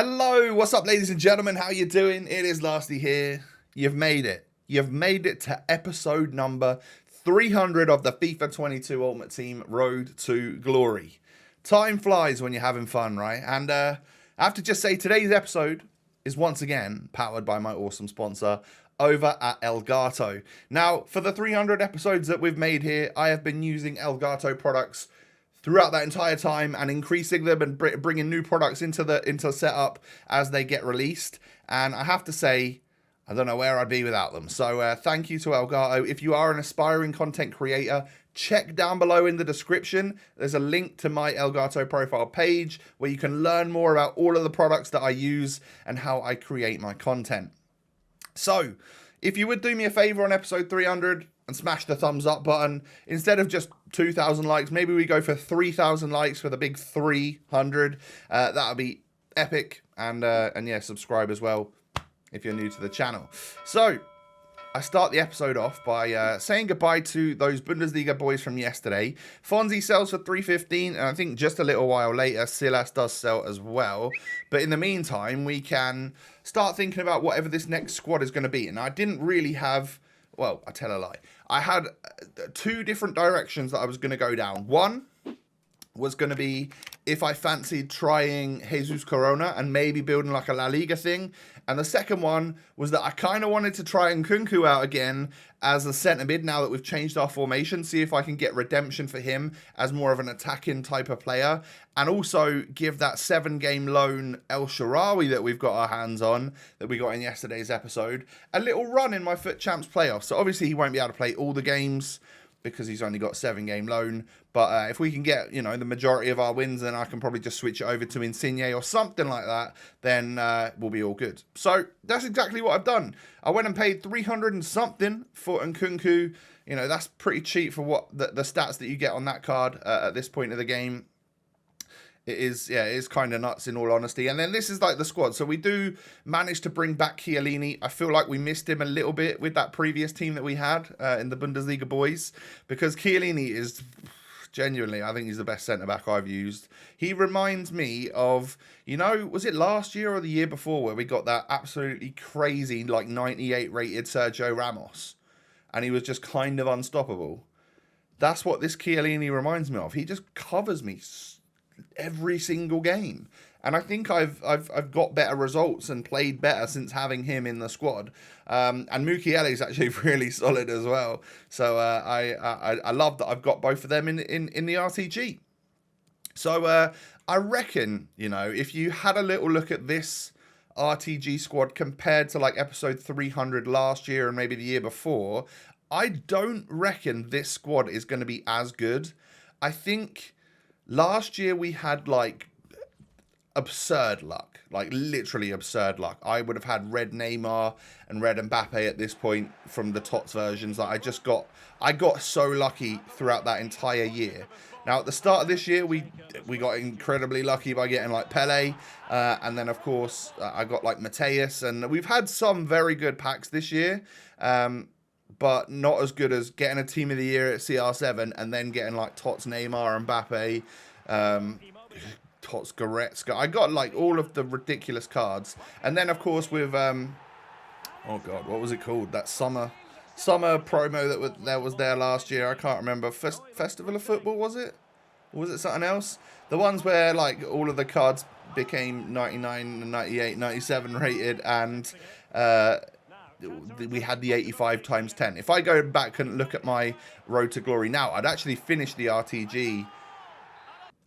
Hello, what's up, ladies and gentlemen? How you doing? It is Lasty here. You've made it. You've made it to episode number 300 of the FIFA 22 Ultimate Team Road to Glory. Time flies when you're having fun, right? And I have to just say, today's episode is once again powered by my awesome sponsor over at Elgato. Now, for the 300 episodes that we've made here, I have been using Elgato products throughout that entire time and increasing them and bringing new products into the setup as they get released. And I have to say, I don't know where I'd be without them. So thank you to Elgato. If you are an aspiring content creator, check down below in the description. There's a link to my Elgato profile page where you can learn more about all of the products that I use and how I create my content. So if you would do me a favor on episode 300 and smash the thumbs up button, instead of just 2,000 likes, maybe we go for 3,000 likes for the big 300. That would be epic. And yeah, subscribe as well if you're new to the channel. So I start the episode off by saying goodbye to those Bundesliga boys from yesterday. Fonzie sells for 315, and I think just a little while later, Silas does sell as well. But in the meantime, we can start thinking about whatever this next squad is going to be. And I didn't really have, well, I tell a lie. I had two different directions that I was going to go down. One was going to be if I fancied trying Jesus Corona and maybe building like a La Liga thing. And the second one was that I kind of wanted to try Nkunku out again as a centre mid now that we've changed our formation. See if I can get redemption for him as more of an attacking type of player. And also give that 7-game loan El Shaarawy that we've got our hands on, that we got in yesterday's episode, a little run in my Foot Champs playoffs. So obviously he won't be able to play all the games because he's only got 7-game loan. But if we can get, you know, the majority of our wins, then I can probably just switch it over to Insigne or something like that. Then we'll be all good. So that's exactly what I've done. I went and paid 300 and something for Nkunku. You know, that's pretty cheap for what the stats that you get on that card at this point of the game. It is kind of nuts in all honesty. And then this is like the squad. So we do manage to bring back Chiellini. I feel like we missed him a little bit with that previous team that we had in the Bundesliga boys. Because Chiellini is genuinely, I think he's the best centre-back I've used. He reminds me of, you know, was it last year or the year before where we got that absolutely crazy, like 98 rated Sergio Ramos. And he was just kind of unstoppable. That's what this Chiellini reminds me of. He just covers me every single game, and I think I've got better results and played better since having him in the squad. And Mukiele is actually really solid as well. So I love that I've got both of them in the RTG. So I reckon, you know, if you had a little look at this RTG squad compared to like episode 300 last year and maybe the year before, I don't reckon this squad is going to be as good. I think last year we had like absurd luck, like literally absurd luck. I would have had red Neymar and red Mbappe at this point from the TOTS versions. Like I got so lucky throughout that entire year. Now at the start of this year, we got incredibly lucky by getting like Pele, and then of course I got like Mateus, and we've had some very good packs this year. But not as good as getting a team of the year at CR7 and then getting like Tots, Neymar, Mbappe, Tots, Goretzka. I got like all of the ridiculous cards. And then of course with, oh God, what was it called? That summer promo that was there last year. I can't remember. Festival of Football, was it? Or was it something else? The ones where like all of the cards became 99, 98, 97 rated, and we had the 85 times 10. If I go back and look at my Road to Glory now, I'd actually finished the RTG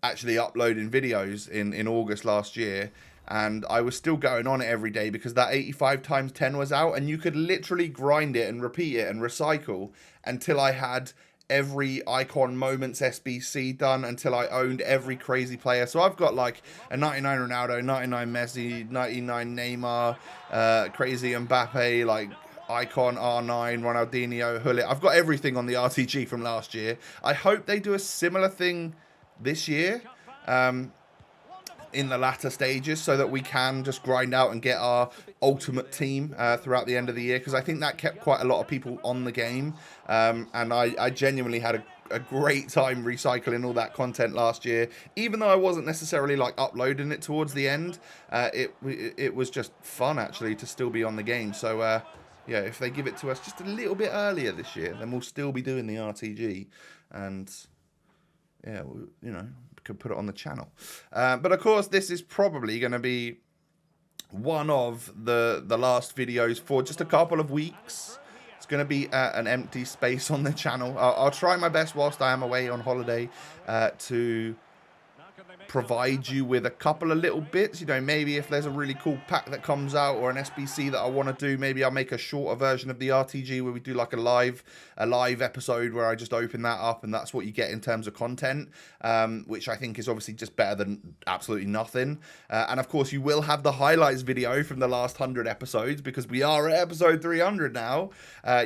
actually uploading videos in August last year, and I was still going on it every day because that 85 times 10 was out, and you could literally grind it and repeat it and recycle until I had every Icon Moments SBC done, until I owned every crazy player. So I've got like a 99 Ronaldo, 99 Messi, 99 Neymar, crazy Mbappe, like Icon R9, Ronaldinho, Hullet. I've got everything on the RTG from last year. I hope they do a similar thing this year. in the latter stages so that we can just grind out and get our ultimate team throughout the end of the year, because I think that kept quite a lot of people on the game, and I genuinely had a great time recycling all that content last year. Even though I wasn't necessarily like uploading it towards the end, it was just fun actually to still be on the game. So yeah, if they give it to us just a little bit earlier this year, then we'll still be doing the RTG, and yeah, you know, could put it on the channel. But of course, this is probably going to be one of the last videos for just a couple of weeks. It's going to be an empty space on the channel. I'll try my best whilst I am away on holiday to provide you with a couple of little bits. You know, maybe if there's a really cool pack that comes out or an SBC that I want to do, maybe I'll make a shorter version of the RTG where we do like a live episode where I just open that up and that's what you get in terms of content, which I think is obviously just better than absolutely nothing. And of course you will have the highlights video from the last 100 episodes because we are at episode 300 now.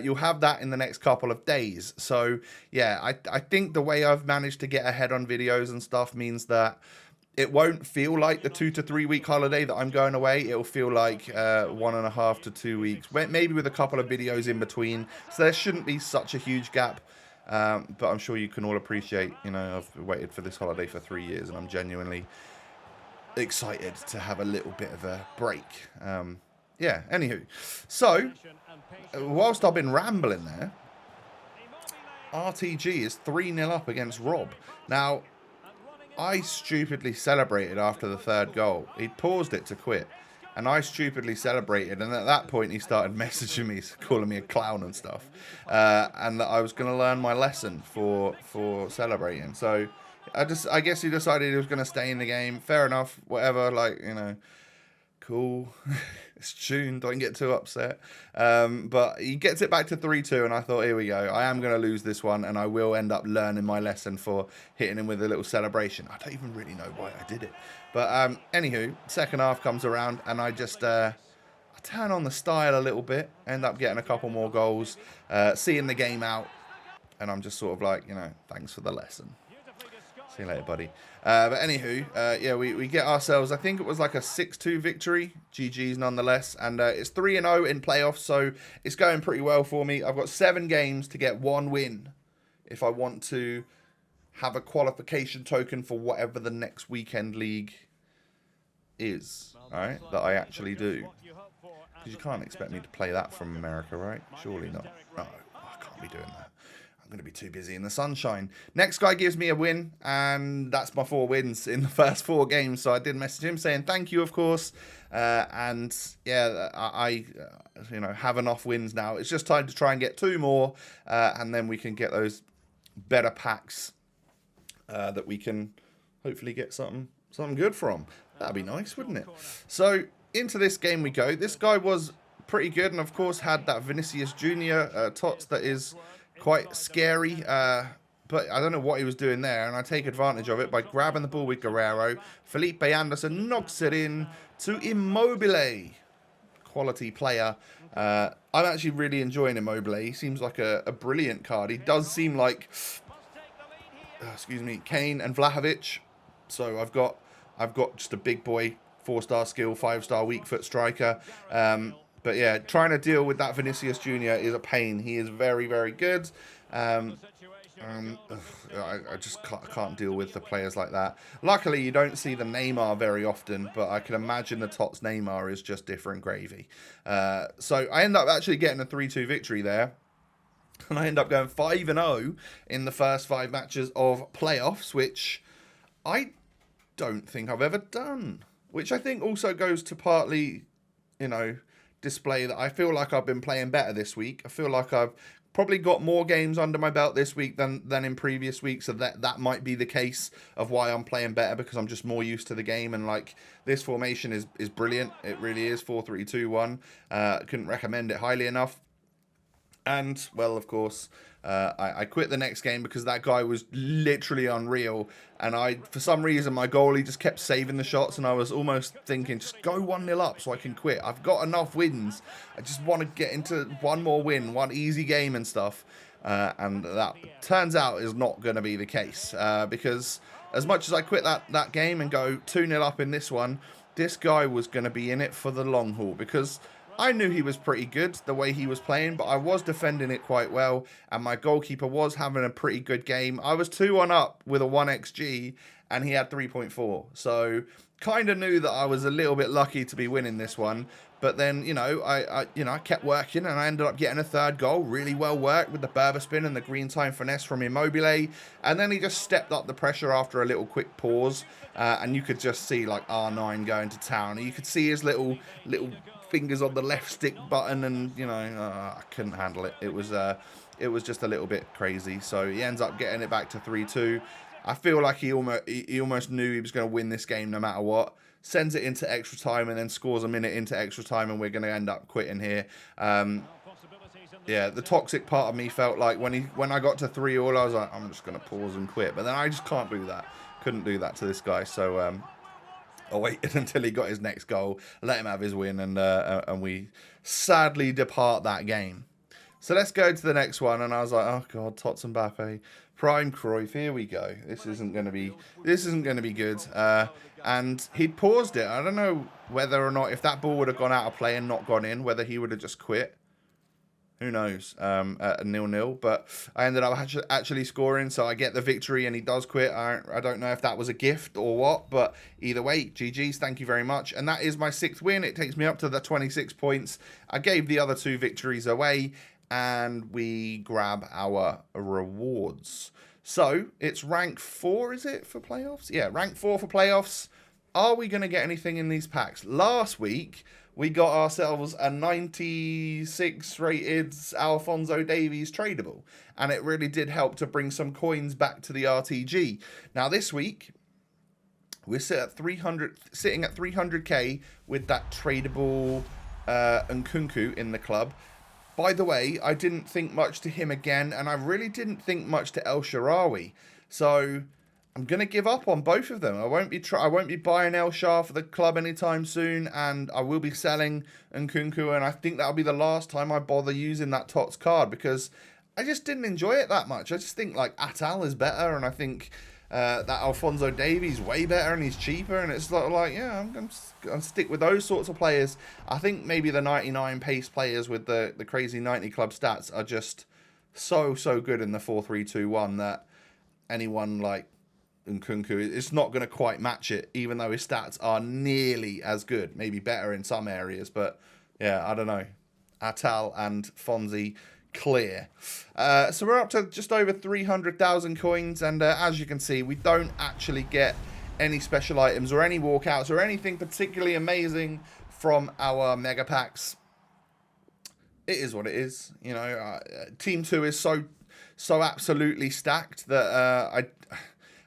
You'll have that in the next couple of days. So yeah, I think the way I've managed to get ahead on videos and stuff means that it won't feel like the 2 to 3 week holiday that I'm going away. It'll feel like 1.5 to 2 weeks, maybe with a couple of videos in between. So there shouldn't be such a huge gap. But I'm sure you can all appreciate, you know, I've waited for this holiday for 3 years and I'm genuinely excited to have a little bit of a break. Yeah, anywho. So, whilst I've been rambling there, RTG is 3-0 up against Rob. Now, I stupidly celebrated after the third goal. He'd paused it to quit. And I stupidly celebrated. And at that point, he started messaging me, calling me a clown and stuff. And that I was going to learn my lesson for celebrating. So, I guess he decided he was going to stay in the game. Fair enough. Whatever. Like, you know, cool. It's June, don't get too upset. But he gets it back to 3-2, and I thought, here we go. I am going to lose this one, and I will end up learning my lesson for hitting him with a little celebration. I don't even really know why I did it. But anywho, second half comes around, and I just I turn on the style a little bit, end up getting a couple more goals, seeing the game out, and I'm just sort of like, you know, thanks for the lesson. See you later, buddy. But anywho, yeah, we get ourselves, I think it was like a 6-2 victory. GG's nonetheless. And it's 3-0 in playoffs, so it's going pretty well for me. I've got 7 games to get 1 win if I want to have a qualification token for whatever the next weekend league is, all right, that I actually do. Because you can't expect me to play that from America, right? Surely not. No, I can't be doing that. I'm going to be too busy in the sunshine. Next guy gives me a win, and that's my 4 wins in the first 4 games. So I did message him saying thank you, of course. And yeah, I you know, have enough wins now. It's just time to try and get 2 more, and then we can get those better packs that we can hopefully get something good from. That'd be nice, wouldn't it? So into this game we go. This guy was pretty good, and of course had that Vinicius Jr. Tots that is quite scary, but I don't know what he was doing there, and I take advantage of it by grabbing the ball with Guerrero. Felipe Anderson knocks it in to Immobile. Quality player. I'm actually really enjoying Immobile. He seems like a brilliant card. He does seem like, excuse me, Kane and Vlahovic. So I've got just a big boy, 4-star skill, 5-star weak foot striker. But yeah, trying to deal with that Vinicius Jr. is a pain. He is very, very good. I just can't deal with the players like that. Luckily, you don't see the Neymar very often, but I can imagine the Tots Neymar is just different gravy. So I end up actually getting a 3-2 victory there. And I end up going 5-0 in the first 5 matches of playoffs, which I don't think I've ever done. Which I think also goes to partly, you know, display that I feel like I've been playing better this week. I feel like I've probably got more games under my belt this week than in previous weeks, so that might be the case of why I'm playing better, because I'm just more used to the game. And like, this formation is brilliant. It really is. 4-3-2-1. Couldn't recommend it highly enough. And well, of course, I quit the next game because that guy was literally unreal. And for some reason, my goalie just kept saving the shots, and I was almost thinking, just go 1-0 up so I can quit. I've got enough wins. I just want to get into one more win, one easy game and stuff. And that turns out is not going to be the case. Because as much as I quit that game and go 2-0 up in this one, this guy was going to be in it for the long haul. Because I knew he was pretty good the way he was playing, but I was defending it quite well, and my goalkeeper was having a pretty good game. I was 2-1 up with a 1xG, and he had 3.4. So kind of knew that I was a little bit lucky to be winning this one. But then, I kept working, and I ended up getting a third goal. Really well worked with the Berber spin and the green time finesse from Immobile. And then he just stepped up the pressure after a little quick pause. And you could just see like R9 going to town. And you could see his little fingers on the left stick button, and I couldn't handle it. It was just a little bit crazy. So he ends up getting it back to 3-2. I feel like he almost knew he was going to win this game no matter what. Sends it into extra time and then scores a minute into extra time, and we're going to end up quitting here. Yeah, the toxic part of me felt like when I got to 3-3, I was like, I'm just going to pause and quit. But then I just can't do that. Couldn't do that to this guy. So I waited until he got his next goal, let him have his win, and we sadly depart that game. So let's go to the next one, and I was like, oh god, Tots Mbappe, Prime Cruyff, here we go. This isn't going to be good. And he'd paused it. I don't know whether or not, if that ball would have gone out of play and not gone in, whether he would have just quit. Who knows? At 0-0, but I ended up actually scoring, so I get the victory, and he does quit. I don't know if that was a gift or what, but either way, GG's, thank you very much. And that is my 6th win. It takes me up to the 26 points. I gave the other 2 victories away, and we grab our rewards. So it's rank 4, is it, for playoffs? Yeah, rank 4 for playoffs. Are we going to get anything in these packs? Last week, we got ourselves a 96 rated Alphonso Davies tradable, and it really did help to bring some coins back to the RTG. Now this week, we're sitting at 300k with that tradable Nkunku in the club. By the way, I didn't think much to him again, and I really didn't think much to El Shaarawy. So I'm going to give up on both of them. I won't be buying El Shah for the club anytime soon, and I will be selling Nkunku, and I think that'll be the last time I bother using that Tots card, because I just didn't enjoy it that much. I just think like Atal is better, and I think that Alphonso Davies way better, and he's cheaper, and it's like, yeah, I'm going to stick with those sorts of players. I think maybe the 99 pace players with the crazy 90 club stats are just so good in the 4-3-2-1 that anyone like Nkunku, it's not going to quite match it, even though his stats are nearly as good, maybe better in some areas. But yeah, I don't know. Atal and Fonzie clear. So we're up to just over 300,000 coins, and as you can see, we don't actually get any special items or any walkouts or anything particularly amazing from our mega packs. It is what it is. Team 2 is so absolutely stacked that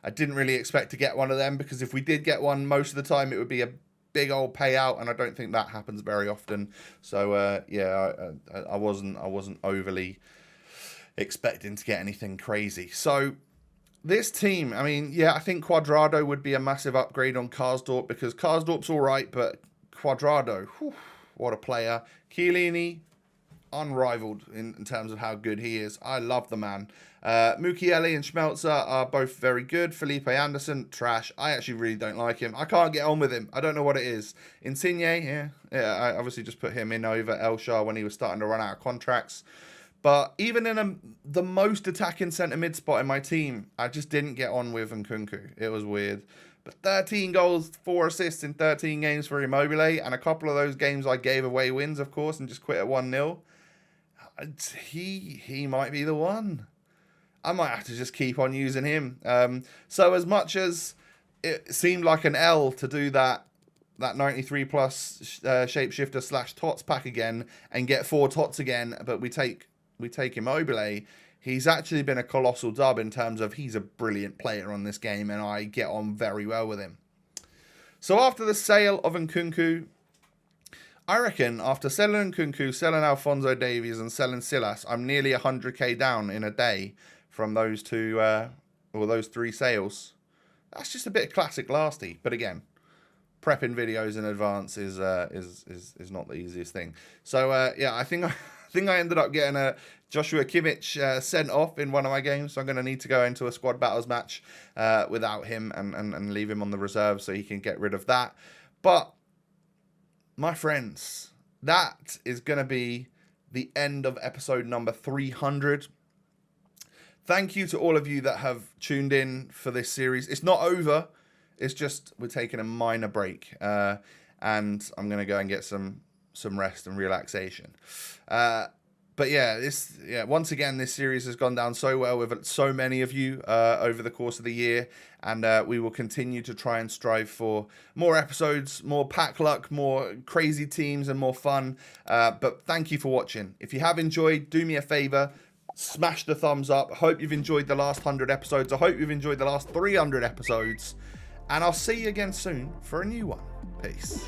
I didn't really expect to get one of them, because if we did get one, most of the time it would be a big old payout, and I don't think that happens very often. So yeah, I wasn't overly expecting to get anything crazy. So this team, I mean, yeah, I think Cuadrado would be a massive upgrade on Karsdorp, because Karsdorp's all right, but Cuadrado, whew, what a player. Chiellini, unrivaled in terms of how good he is. I love the man. Mukiele and Schmelzer are both very good. Felipe Anderson, trash. I actually really don't like him. I can't get on with him. I don't know what it is. Insigne, yeah, I obviously just put him in over El Shah when he was starting to run out of contracts. But even in the most attacking centre mid spot in my team, I just didn't get on with Nkunku. It was weird. But 13 goals, 4 assists in 13 games for Immobile, and a couple of those games I gave away wins, of course, and just quit at 1-0. He might be the one. I might have to just keep on using him. So as much as it seemed like an L to do that 93 plus shapeshifter / Tots pack again and get 4 Tots again, but we take Immobile, he's actually been a colossal dub in terms of he's a brilliant player on this game, and I get on very well with him. So after the sale of Nkunku, I reckon after selling Nkunku, selling Alphonso Davies, and selling Silas, I'm nearly 100k down in a day from those two, or those 3 sales. That's just a bit of classic Lasty. But again, prepping videos in advance is not the easiest thing. So yeah, I think I ended up getting a Joshua Kimmich sent off in one of my games, so I'm going to need to go into a squad battles match without him and leave him on the reserve so he can get rid of that. But my friends, that is going to be the end of episode number 300. Thank you to all of you that have tuned in for this series. It's not over. It's just we're taking a minor break. And I'm going to go and get some rest and relaxation. But yeah, once again, this series has gone down so well with so many of you over the course of the year. And we will continue to try and strive for more episodes, more pack luck, more crazy teams, and more fun. But thank you for watching. If you have enjoyed, do me a favor, smash the thumbs up. I hope you've enjoyed the last 100 episodes. I hope you've enjoyed the last 300 episodes. And I'll see you again soon for a new one. Peace.